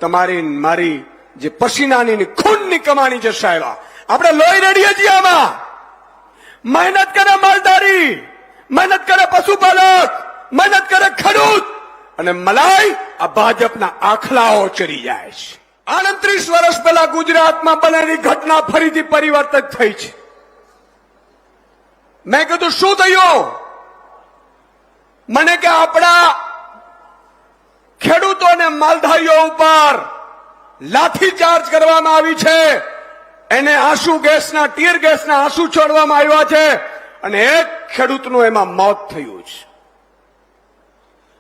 તમારી મારી જે પસીનાની ખૂનની કમાણી છે સાહેબ, આપણે લોહી રેડીએ છીએ આમાં. મહેનત કરે માલધારી, મહેનત કરે પશુપાલક, મહેનત કરે ખેડૂત, અને મલાઈ આ ભાજપના આખલાઓ ચરી જાય છે. 38 વર્ષ પહેલા ગુજરાતમાં બનેલી ઘટના ફરીથી પરિવર્તિત થઈ છે. મેં કીધું શું થયું? મને કે આપણા ખેડૂતો અને માલધારીઓ ઉપર લાઠીચાર્જ કરવામાં આવી છે, એને આંસુ ગેસના ટીયર ગેસના આંસુ છોડવામાં આવ્યા છે, અને એક ખેડૂતનું એમાં મોત થયું છે.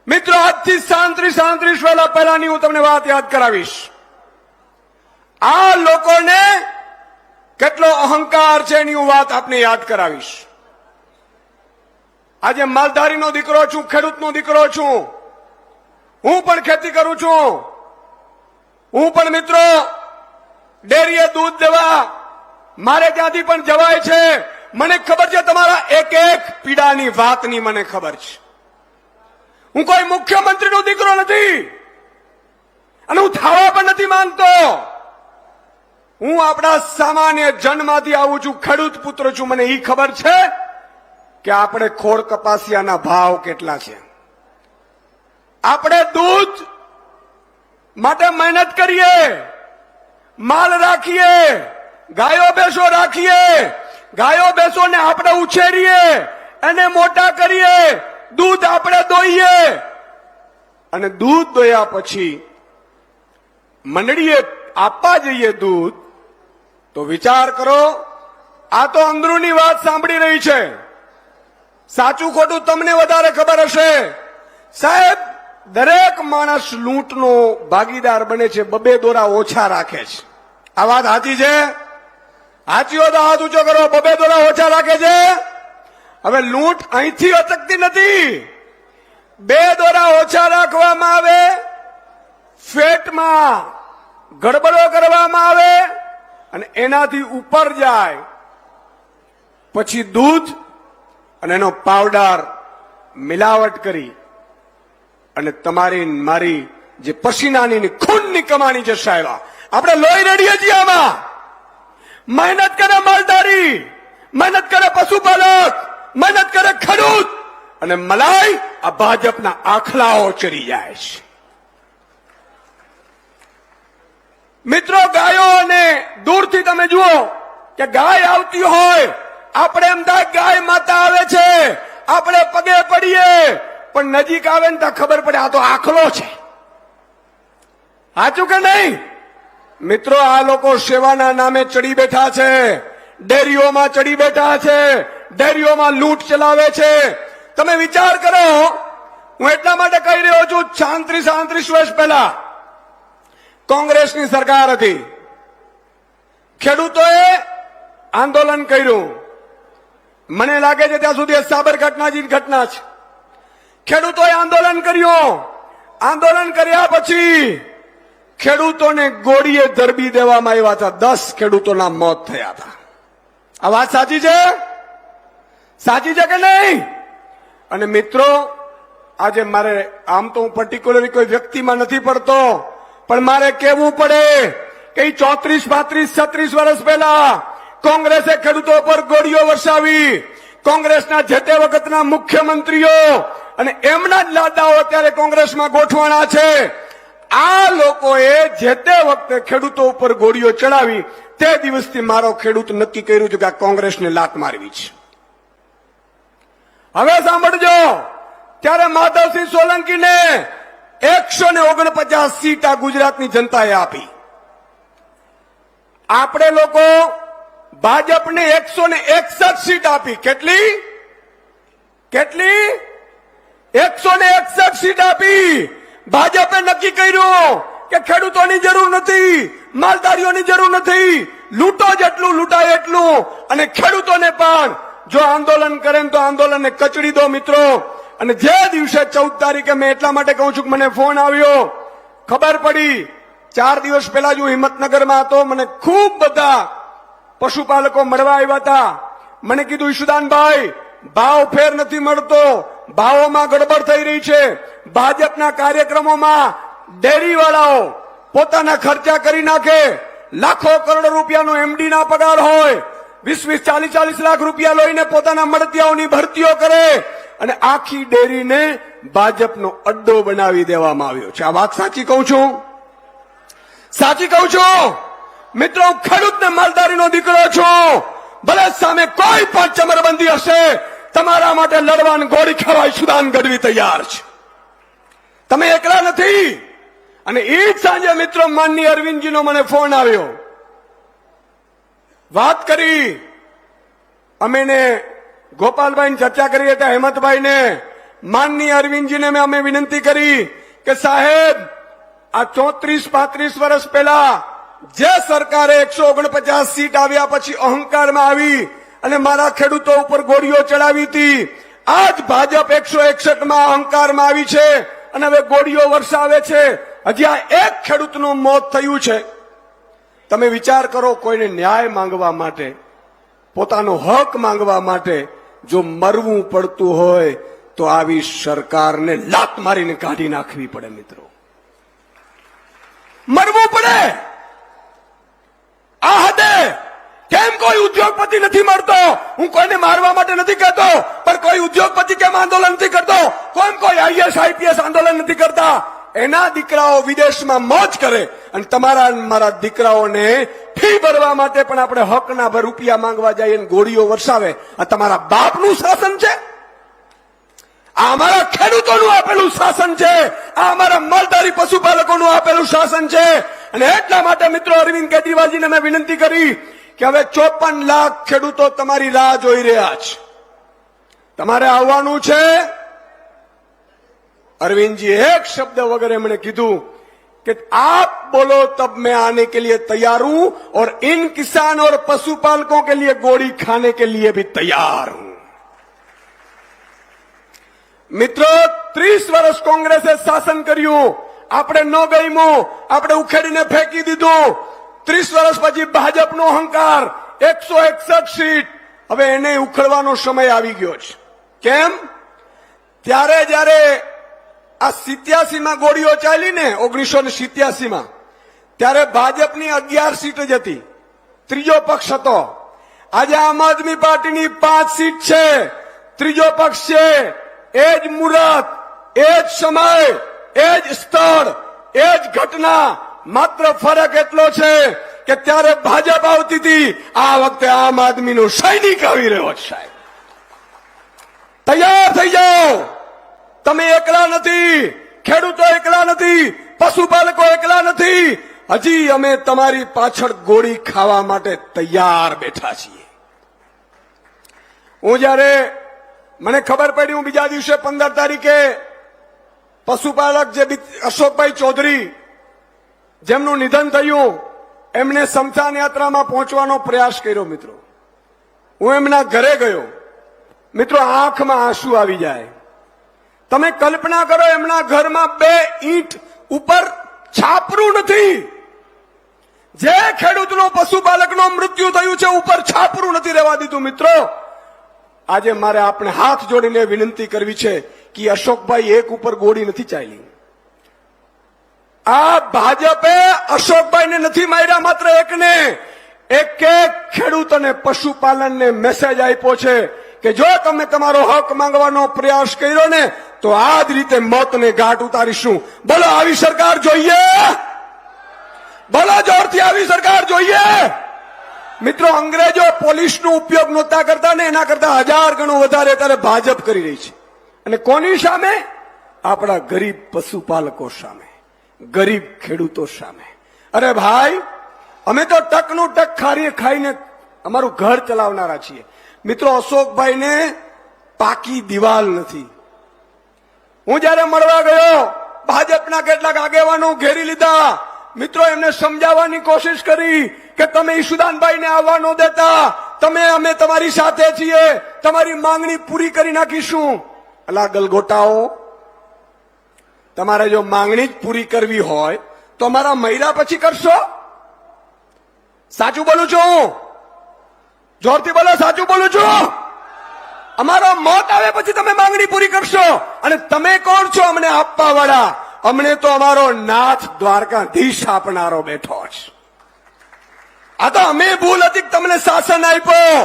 મિત્રો, આજથી 37 વર્ષ પહેલાની હું તમને વાત યાદ કરાવીશ. આ લોકોને કેટલો અહંકાર છે એની હું વાત આપને યાદ કરાવીશ. આજે માલધારીનો દીકરો છું, ખેડૂતનો દીકરો છું, હું પણ ખેતી કરું છું, હું પણ મિત્રો ડેરીએ દૂધ દેવા મારે ત્યાંથી પણ જવાય છે. મને ખબર છે તમારા એક એક પીડાની વાતની મને ખબર છે. હું કોઈ મુખ્યમંત્રીનો દીકરો નથી અને હું થવા પણ નથી માંગતો. હું આપણા સામાન્ય જન્મમાંથી આવું છું, ખેડૂત પુત્ર છું. મને એ ખબર છે કે આપણે ખોળ કપાસિયાના ભાવ કેટલા છે. આપણે દૂધ માટે મહેનત કરીએ, માલ રાખીએ, ગાયો ભેંસો રાખીએ, ગાયો ભેંસોને આપણે ઉછેરીએ, એને મોટા કરીએ, દૂધ આપણે દોઈએ, અને દૂધ દોયા પછી મંડળીએ આપવા જઈએ દૂધ, તો વિચાર કરો, આ તો અંદરૂની વાત સાંભળી રહી છે. સાચું ખોટું તમને વધારે ખબર હશે. સાહેબ, દરેક માણસ લૂંટનો ભાગીદાર બને છે, બબે દોરા ઓછા રાખે છે. આ વાત સાચી છે? સાચી હોય તો હાથ ઊંચો કરો. બબે દોરા ઓછા રાખે છે. હવે લૂંટ અહીંથી અટકતી નથી. 2 દોરા ઓછા રાખવામાં આવે, ફેટમાં ગડબડો કરવામાં આવે, અને એનાથી ઉપર જાય, પછી દૂધ અને એનો પાવડર મિલાવટ કરી અને તમારી મારી જે પસીનાની ખૂનની કમાણી છે સાહેબ, આપણે લોહી રેડીએ છીએ આમાં. મહેનત કરે માલધારી, મહેનત કરે પશુપાલક, મહેનત કરે ખેડૂત, અને મલાઈ આ ભાજપના આખલાઓ ચરી જાય છે. મિત્રો, ગાયોને દૂરથી તમે જુઓ કે ગાય આવતી હોય, આપણે એમ થાય ગાય માતા આવે છે, આપણે પગે પડીએ, પણ નજીક આવે ને તો ખબર પડે આ તો આખલો છે. સાચું કે નહીં? મિત્રો, આ લોકો સેવાના નામે ચડી બેઠા છે, ડેરીઓમાં ચડી બેઠા છે, ડેરીઓમાં લૂંટ ચલાવે છે. તમે વિચાર કરો, હું એટલા માટે કહી રહ્યો છું, 36 વર્ષ પહેલા કોંગ્રેસની સરકાર હતી. ખેડૂતોએ આંદોલન કર્યું. મને લાગે છે ત્યાં સુધી સાબરકાંઠાની ઘટના છે. ખેડૂતોએ આંદોલન કર્યું. આંદોલન કર્યા પછી ખેડૂતોને ગોળીએ ધરબી દેવામાં આવ્યા હતા. 10 ખેડૂતોના મોત થયા હતા. આ વાત સાચી છે? સાચી છે કે નહીં? અને મિત્રો, આજે મારે આમ તો હું પર્ટિક્યુલરલી કોઈ વ્યક્તિમાં નથી પડતો, પણ મારે કહેવું પડે કે 34, 35, 36 વર્ષ પહેલા કોંગ્રેસે ખેડૂતો પર ગોળીઓ વરસાવી. કોંગ્રેસના જે તે વખતના મુખ્યમંત્રીઓ અને એમના જ લાડાઓ અત્યારે કોંગ્રેસમાં ગોઠવાણા છે. આ લોકોએ જે તે વખતે ખેડૂતો ઉપર ગોળીઓ ચડાવી, તે દિવસથી મારો ખેડૂત નક્કી કર્યું છે કે આ કોંગ્રેસને લાત મારવી છે. હવે સાંભળજો, ત્યારે માધવસિંહ સોલંકીને 149 સીટ આ ગુજરાતની જનતાએ આપી. આપણે લોકો ભાજપને 161 સીટ આપી. કેટલી? 161 સીટ આપી. ભાજપે નક્કી કર્યું કે ખેડૂતોની જરૂર નથી, માલધારીઓની જરૂર નથી, લૂંટો જેટલું લૂંટાય એટલું, અને ખેડૂતોને પણ જો આંદોલન કરે તો આંદોલનને કચડી દો. મિત્રો, અને જે દિવસે 14 તારીખે, મેં એટલા માટે કહું છું કે મને ફોન આવ્યો, ખબર પડી 4 દિવસ પહેલા જ હું હિંમતનગરમાં હતો, મને ખૂબ બધા પશુપાલકો મળવા આવ્યા હતા. મને કીધું, ઈશુદાનભાઈ, ભાવ ફેર નથી મળતો, ભાવોમાં ગડબડ થઈ રહી છે. ભાજપના કાર્યક્રમોમાં ડેરીવાળાઓ પોતાના ખર્ચા કરી નાખે, લાખો કરોડો રૂપિયાનો એમડી ના પગાર હોય, 20-40 લાખ રૂપિયા લઈને પોતાના મળતિયાઓની ભરતીઓ કરે અને આખી ડેરીને ભાજપનો અડ્ડો બનાવી દેવામાં આવ્યો છે. આ વાત સાચી કહું છું? સાચી કહું છું? મિત્રો, હું ખેડૂત ને માલધારીનો દીકરો છું. ભલે સામે કોઈ પણ ચમરબંધી હશે, તમારા માટે લડવાની ગોળી ખાવા સુદાન ગઢવી તૈયાર છે. તમે એકલા નથી. અને એ જ સાંજે મિત્રો માનની અરવિંદજીનો મને ફોન આવ્યો. વાત કરી અમે ગોપાલભાઈ ચર્ચા કરી હતા, હેમંતભાઈને, માનની અરવિંદજીને અમે વિનંતી કરી કે સાહેબ, આ 34-35 વર્ષ પહેલા જે સરકારે 149 સીટ આવ્યા પછી અહંકારમાં આવી અને મારા ખેડૂતો ઉપર ગોળીઓ ચડાવી હતી, આજ ભાજપ 161માં અહંકારમાં આવી છે અને હવે ગોળીઓ વરસાવે છે. હજી આ એક ખેડૂતનું મોત થયું છે. તમે વિચાર કરો, કોઈને ન્યાય માંગવા માટે, પોતાનો હક માંગવા માટે જો મરવું પડતું હોય તો આવી સરકારને લાત મારીને કાઢી નાખવી પડે. મિત્રો, મરવું પડે. આ હદે કેમ કોઈ ઉદ્યોગપતિ નથી મળતો? હું કોઈને મારવા માટે નથી કહેતો, પણ કોઈ ઉદ્યોગપતિ કેમ આંદોલન નથી કરતો? કોઈ આઈએસ આઈપીએસ આંદોલન નથી કરતા? એના દીકરાઓ વિદેશમાં મોજ કરે અને તમારા મારા દીકરાઓને ફી ભરવા માટે પણ આપણે હકના રૂપિયા માંગવા જઈએ અને ગોળીઓ વરસાવે. આ તમારા બાપનું શાસન છે? આ અમારા ખેડૂતોનું આપેલું શાસન છે? આ અમારા માલધારી પશુપાલકોનું આપેલું શાસન છે? અને એટલા માટે મિત્રો અરવિંદ કેજરીવાલજીને મેં વિનંતી કરી કે હવે 54 લાખ ખેડૂતો તમારી રાહ જોઈ રહ્યા છે. તમારે આવવાનું છે. अरविंद जी एक शब्द वगैरह मैंने કીધું कि आप बोलो तब मैं आने के लिए तैयार हूं और इन किसान और पशुपालकों के लिए गोली खाने के लिए भी तैयार हूं. મિત્રો, 30 વર્ષ કોંગ્રેસે શાસન કર્યું, આપણે ન ગમ્યું, આપણે ઉખેડીને ફેંકી દીધું. 30 વર્ષ પછી ભાજપનો અહંકાર, 161 સીટ, હવે એને ઉખેડવાનો સમય આવી ગયો છે. કેમ? ત્યારે જયારે આ 87માં ગોળીઓ ચાલી ને 1987માં, ત્યારે ભાજપની 11 સીટ જ હતી, ત્રીજો પક્ષ હતો. આજે આમ આદમી પાર્ટીની 5 સીટ છે, ત્રીજો પક્ષ છે. એ જ મુહૂર્ત, એ જ સમય, એ જ સ્થળ, એ જ ઘટના. માત્ર ફરક એટલો છે કે ત્યારે ભાજપ આવતી હતી, આ વખતે આમ આદમીનો સૈનિક આવી રહ્યો છે. સાહેબ, તૈયાર થઈ જાઓ. તમે એકલા નથી, ખેડૂતો એકલા નથી, પશુપાલકો એકલા નથી. હજી અમે તમારી પાછળ ગોળી ખાવા માટે તૈયાર બેઠા છીએ. હું જયારે મને ખબર પડી, હું બીજા દિવસે 15 તારીખે પશુપાલક જે અશોકભાઈ ચૌધરી જેમનું નિધન થયું, એમને સ્મશાન યાત્રામાં પહોંચવાનો પ્રયાસ કર્યો. મિત્રો, હું એમના ઘરે ગયો. મિત્રો, આંખમાં આંસુ આવી જાય. તમે કલ્પના કરો, એમના ઘરમાં 2 ઈંટ ઉપર છાપરું નથી. જે ખેડૂતનો પશુપાલકનો મૃત્યુ થયું છે, ઉપર છાપરું નથી રહેવા દીધું. મિત્રો, આજે મારે આપણે હાથ જોડીને વિનંતી કરવી છે કે અશોકભાઈ એક ઉપર ગોળી નથી ચાલી. આ ભાજપે અશોકભાઈને નથી માર્યા, માત્ર એકને. એક ખેડૂત અને પશુપાલનને મેસેજ આપ્યો છે કે જો તમે તમારો હક માંગવાનો પ્રયાસ કર્યો ને તો આ જ રીતે મોતને ઘાટ ઉતારીશું. બોલો, આવી સરકાર જોઈએ? બોલો જોરથી, આવી સરકાર જોઈએ? મિત્રો, અંગ્રેજો પોલીસનો ઉપયોગ નહોતા કરતા ને, એના કરતા 1000 ગણું વધારે અત્યારે ભાજપ કરી રહી છે. અને કોની સામે? આપણા ગરીબ પશુપાલકો સામે, ગરીબ ખેડૂતો સામે. અરે ભાઈ, અમે તો ટકનું ટક ખાઈને અમારું ઘર ચલાવનારા છીએ. મિત્રો, અશોકભાઈને પાકી દિવાલ નથી. હું જયારે મળવા ગયો, ભાજપના કેટલાક આગેવાનો ઘેરી લીધા. મિત્રો, એમને સમજાવવાની કોશિશ કરી કે તમે ઈશુદાનભાઈને આવવા ન દેતા, અમે તમારી સાથે છીએ, તમારી માંગણી પૂરી કરી નાખીશું. અલા ગલગોટાઓ, તમારે જો માંગણી જ પૂરી કરવી હોય તો અમારા મહિલા પછી કરશો. સાચું બોલું છું? જોરથી બોલો, સાચું બોલું છું? અમારો મોત આવે પછી તમે માંગણી પૂરી કરશો. અને તમે કોણ છો અમને આપવા વાળા? અમને તો અમારો નાથ દ્વારકાધીશ આપનારો બેઠો છે. આ તો અમે ભૂલ હતી કે તમને શાસન આપ્યો.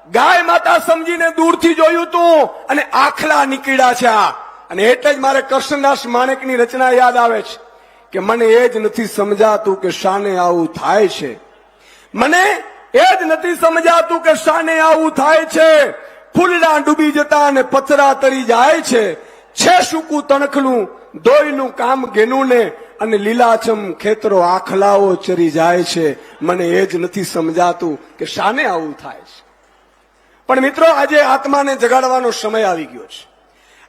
ગાય માતા સમજીને દૂરથી જોયું તું અને આખલા નીકળ્યા છે. અને એટલે જ મારે કૃષ્ણદાસ માણેકની રચના યાદ આવે છે કે મને એ જ નથી સમજાતું કે શાને આવું થાય છે. મને એ જ નથી સમજાતું કે શાને આવું થાય છે. ફૂલડા ડૂબી જતા અને પથરા તરી જાય છે. છે સૂકું તણખલું દોયનું કામ ગેનું ને અને લીલાછમ ખેતરો આખલાઓ ચરી જાય છે. મને એ જ નથી સમજાતું કે શાને આવું થાય છે. પણ મિત્રો, આજે આત્માને જગાડવાનો સમય આવી ગયો છે.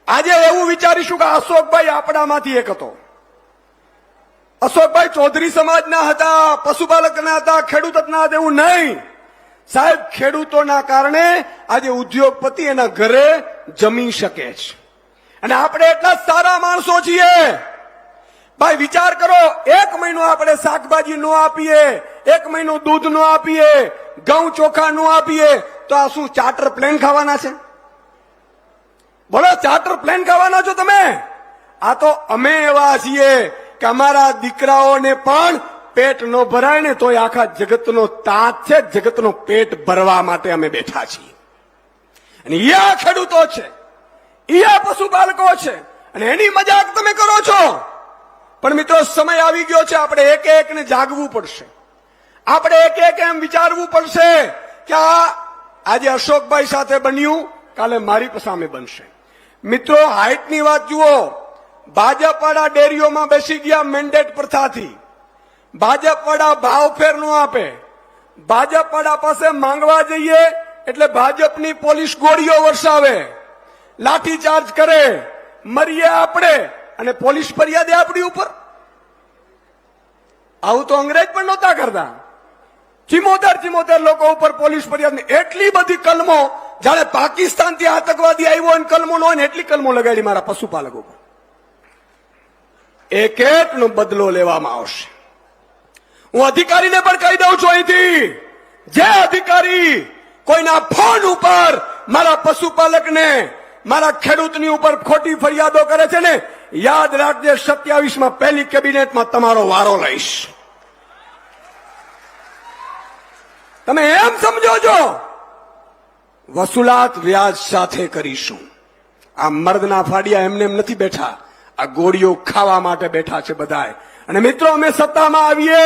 આજે એવું વિચારીશું કે અશોકભાઈ આપણામાંથી એક હતો. અશોકભાઈ ચૌધરી સમાજના હતા, પશુપાલકના હતા, ખેડૂત હતા, એવું નહીં સાહેબ. ખેડૂતોના કારણે આજે ઉદ્યોગપતિ એના ઘરે જમી શકે છે. અને આપણે એટલા સારા માણસો છીએ ભાઈ. વિચાર કરો, 1 મહિનો આપણે શાકભાજી નો આપીએ, 1 મહિનો દૂધ નો આપીએ, ઘઉં ચોખા નો આપીએ, તો આ શું ચાર્ટર પ્લેન ખાવાના છે? બોલો, ચાર્ટર પ્લેન ખાવાના છો તમે? આ તો અમે એવા છીએ કે અમારા દીકરાઓને પણ પેટ ન ભરાય ને તોય આખા જગતનો તાત છે, જગતનો પેટ ભરવા માટે અમે બેઠા છીએ. અને આ ખેડૂતો છે, આ પશુપાલકો છે, અને એની મજાક તમે કરો છો. પણ મિત્રો, સમય આવી ગયો છે. આપણે એક એકને જાગવું પડશે. આપણે એક એક એમ વિચારવું પડશે કે આજે અશોકભાઈ સાથે બન્યું, કાલે મારી સામે બનશે. મિત્રો, હાઈટની વાત જુઓ. ભાજપ વાળા ડેરીઓમાં બેસી ગયા મેન્ડેટ પ્રથાથી. ભાજપ વાળા ભાવ ફેર નો આપે. ભાજપ વાળા પાસે માંગવા જઈએ એટલે ભાજપની પોલીસ ગોળીઓ વરસાવે, લાઠીચાર્જ કરે, મરીએ આપણે અને પોલીસ ફરિયાદે આપણી ઉપર. આવું તો અંગ્રેજ પણ નહોતા કરતા. 74 લોકો ઉપર પોલીસ ફરિયાદ. એટલી બધી કલમો, જાણે પાકિસ્તાનથી આતંકવાદી આવ્યો અને કલમો નો હોય ને એટલી કલમો લગાડી મારા પશુપાલકો પર. એક નો બદલો લેવામાં આવશે. હું અધિકારીને પણ કહી દઉં છું અહીંથી, જે અધિકારી કોઈના ફોન ઉપર મારા પશુપાલકને, મારા ખેડૂતની ઉપર ખોટી ફરિયાદો કરે છે ને, યાદ રાખજે, 27માં પહેલી કેબિનેટમાં તમારો વારો લઈશ. તમે એમ સમજો છો વસૂલાત વ્યાજ સાથે કરીશું. આ મર્દના ફાડિયા એમને એમ નથી બેઠા, આ ગોળીઓ ખાવા માટે બેઠા છે બધાય. અને મિત્રો, અમે સત્તામાં આવીએ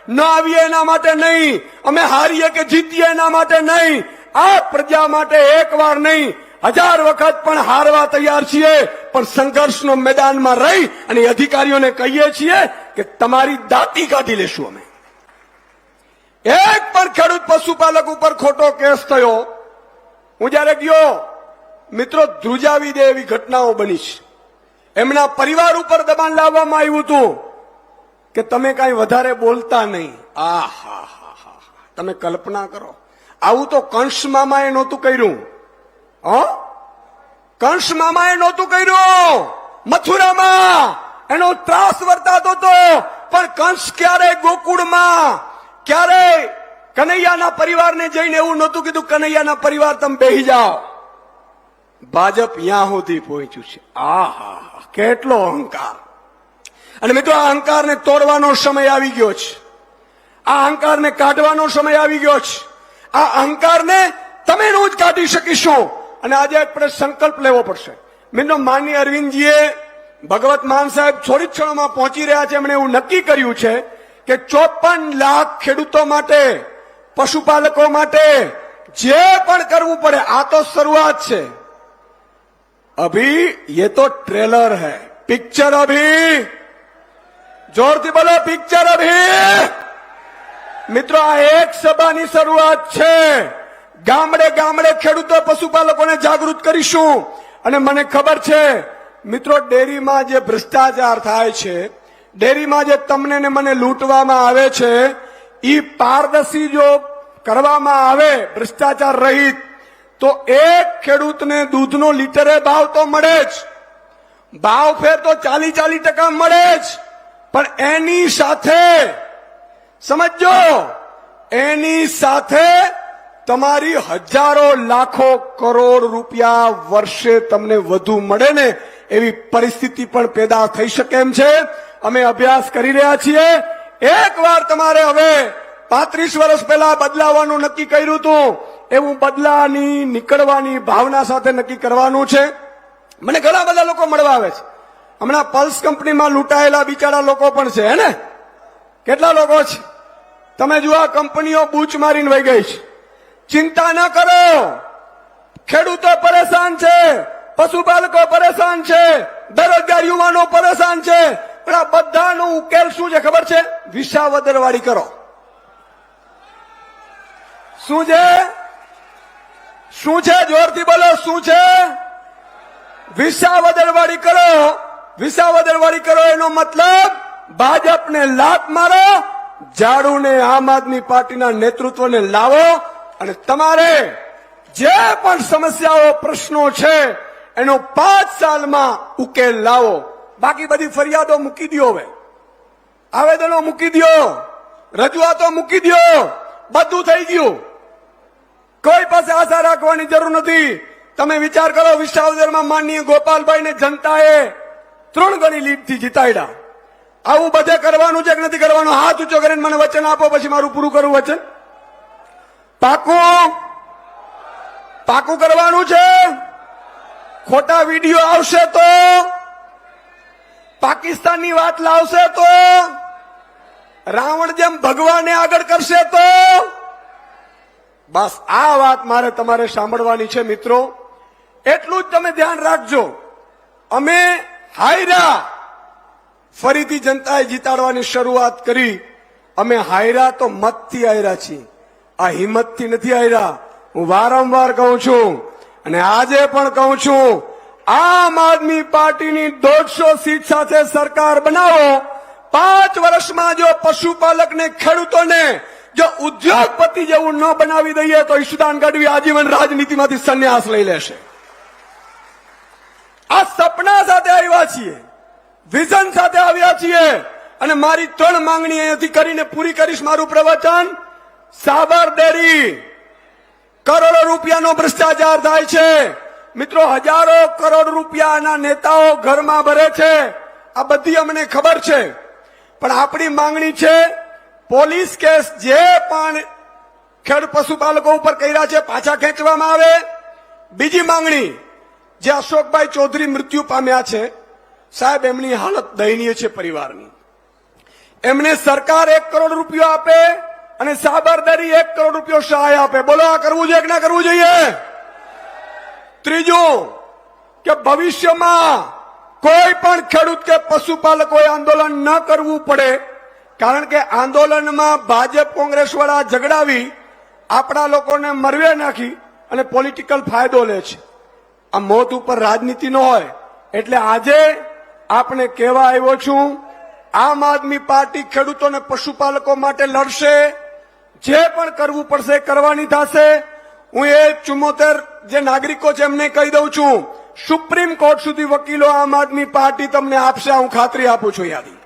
ન આવીએ એના માટે નહીં, અમે હારીએ કે જીતીએ એના માટે નહીં, આ પ્રજા માટે એક વાર નહીં 1000 વખત પણ હારવા તૈયાર છીએ. પણ સંઘર્ષનો મેદાનમાં રહી અને અધિકારીઓને કહીએ છીએ કે તમારી દાતી કાઢી લેશું અમે. એક પણ ખેડૂત પશુપાલક ઉપર ખોટો કેસ થયો, હું જયારે ગયો, મિત્રો, ધ્રુજાવી દે એવી ઘટનાઓ બની છે. એમના પરિવાર ઉપર દબાણ લાવવામાં આવ્યું હતું કે તમે કઈ વધારે બોલતા નહીં. તમે કલ્પના કરો, આવું તો કંસ મામાએ નહોતું કર્યું. કંસ મામાએ નહોતું કર્યું. મથુરામાં એનો ત્રાસ વર્તાતો હતો, પણ કંસ ક્યારેય ગોકુળમાં, ક્યારેય કનૈયાના પરિવારને જઈને એવું નહોતું કીધું કનૈયાના પરિવાર તમે બેહી જાઓ. ભાજપ યાં સુધી પહોંચ્યું છે. કેટલો અહંકાર. અને મિત્રો, આ અહંકારને તોડવાનો સમય આવી ગયો છે. આ અહંકારને કાઢવાનો સમય આવી ગયો છે. આ અહંકારને તમે નું જ કાઢી શકીશું. અને આજે આપણે સંકલ્પ લેવો પડશે. મિત્રો, માનનીય અરવિંદજીએ, ભગવત માન સાહેબ થોડી ક્ષણોમાં પહોંચી રહ્યા છે. એમણે એવું નક્કી કર્યું છે કે 54 લાખ ખેડૂતો માટે, પશુપાલકો માટે જે પણ કરવું પડે. આ તો શરૂઆત છે. अभी ये तो ट्रेलर है, पिक्चर अभी. जोरથી બોલો, પિક્ચર અભી. મિત્રો, આ એક સભાની શરૂઆત છે. ગામડે ગામડે ખેડૂતો, પશુપાલકોને જાગૃત કરીશું. અને મને ખબર છે મિત્રો, ડેરીમાં જે ભ્રષ્ટાચાર થાય છે, ડેરીમાં જે તમને ને મને લૂંટવામાં આવે છે, એ પારદર્શી જો કરવામાં આવે, ભ્રષ્ટાચાર રહિત, તો એક ખેડૂતને દૂધનો લીટરે ભાવ તો મળે જ. ભાવ ફેર તો 40% મળે જ. પણ એની સાથે સમજો, એની સાથે તમારી હજારો લાખો કરોડ રૂપિયા વર્ષે તમને વધુ મળે ને, એવી પરિસ્થિતિ પણ પેદા થઈ શકે એમ છે. અમે અભ્યાસ કરી રહ્યા છીએ. એકવાર તમારે હવે 35 વર્ષ પહેલા બદલાવાનું નક્કી કર્યું હતું એવું બદલાની નીકળવાની ભાવના સાથે નક્કી કરવાનું છે. મને ઘણા બધા લોકો મળવા આવે છે. હમણાં પલ્સ કંપનીમાં લૂંટાયેલા બિચારા લોકો પણ છે હે ને, કેટલા લોકો છે. તમે જુઓ આ કંપનીઓ બૂચ મારીને વહી ગઈ છે. ચિંતા ન કરો, ખેડૂતો પરેશાન છે, પશુપાલકો પરેશાન છે, બેરોજગાર યુવાનો પરેશાન છે, પણ આ બધાનો ઉકેલ શું છે ખબર છે? વિસાવદરવાળી કરો. શું છે? શું છે? જોરથી બોલો, શું છે? વિસાવદરવાળી કરો. વિસાવદરવાળી કરો એનો મતલબ ભાજપને લાત મારો, ઝાડુને આમ આદમી પાર્ટીના નેતૃત્વને લાવો અને તમારે જે પણ સમસ્યાઓ પ્રશ્નો છે એનો 5 સાલમાં ઉકેલ લાવો. બાકી બધી ફરિયાદો મૂકી દો, હવે આવેદનો મૂકી દો, રજૂઆતો મૂકી દો, બધું થઈ ગયું. કોઈ પાસે આશા રાખવાની જરૂર નથી. તમે વિચાર કરો, વિસાવદરમાં માનનીય ગોપાલભાઈને જનતાએ 3 ગણી લીડથી જીતાડ્યા. આવું બધે કરવાનું છે કે નથી કરવાનું? હાથ ઊંચો કરીને મને વચન આપો, પછી મારું પૂરું કરું વચન. પાકું પાકું કરવાનું છે. ખોટા વિડીયો આવશે તો, પાકિસ્તાનની વાત લાવશે તો, રાવણ જેમ ભગવાનને આગળ કરશે તો, બસ આ વાત મારે તમારે સાંભળવાની છે મિત્રો. એટલું જ તમે ધ્યાન રાખજો. અમે હાયરા, ફરીથી જનતાએ જીતાડવાની શરૂઆત કરી. અમે હાયરા તો મતથી હાયરા છીએ, આ હિંમતથી નથી હાયરા. હું વારંવાર કહું છું અને આજે પણ કહું છું, આમ આદમી પાર્ટીની 150 સીટ સાથે સરકાર બનાવો. 5 વર્ષમાં જો પશુપાલકને, ખેડૂતોને જો ઉદ્યોગપતિ જેવું ન બનાવી દઈએ તો ઈશુદાન ગઢવી આજીવન રાજનીતિમાંથી સંન્યાસ લઈ લેશે. આ સપના સાથે આવ્યા છીએ, વિઝન સાથે આવ્યા છીએ અને મારી 3 માંગણી અહીંયાથી કરીને પૂરી કરીશ મારું પ્રવચન. સાબર ડેરી, કરોડો રૂપિયાનો ભ્રષ્ટાચાર થાય છે મિત્રો. હજારો કરોડ રૂપિયાના નેતાઓ ઘરમાં ભરે છે. આ બધી અમને ખબર છે, પણ આપણી માંગણી છે પોલીસ કેસ જે પણ ખેડ પશુપાલકો ઉપર કર્યા છે પાછા ખેંચવામાં આવે. બીજી માંગણી, જે અશોકભાઈ ચૌધરી મૃત્યુ પામ્યા છે સાહેબ, એમની હાલત દયનીય છે પરિવારની. એમને સરકાર 1 કરોડ રૂપિયો આપે અને સાબરડેરી 1 કરોડ રૂપિયો સહાય આપે. બોલો આ કરવું જોઈએ કે ના કરવું જોઈએ? ત્રીજું, કે ભવિષ્યમાં કોઈ પણ ખેડૂત કે પશુપાલકોએ આંદોલન ન કરવું પડે, કારણ કે આંદોલનમાં ભાજપ કોંગ્રેસ વાળા ઝઘડાવી આપણા લોકોને મરવે નાખી અને પોલિટિકલ ફાયદો લે છે. આ મોત ઉપર રાજનીતિ ન હોય. એટલે આજે આપણે કહેવા આવ્યો છું, આમ આદમી પાર્ટી ખેડૂતો અને પશુપાલકો માટે લડશે. જે પણ કરવું પડશે કરવાની થશે. હું એ 74 જે નાગરિકો છે એમને કહી દઉં છું, સુપ્રીમ કોર્ટ સુધી વકીલો આમ આદમી પાર્ટી તમને આપશે, હું ખાતરી આપું છું. યાદી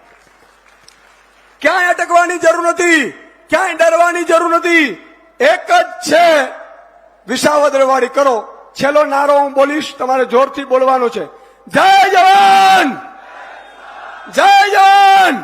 ક્યાંય અટકવાની જરૂર નથી, ક્યાંય ડરવાની જરૂર નથી. એક જ છે, વિસાવદરવાળી કરો. છેલ્લો નારો હું બોલીશ, તમારે જોરથી બોલવાનો છે. જય જવાન, જય જવાન.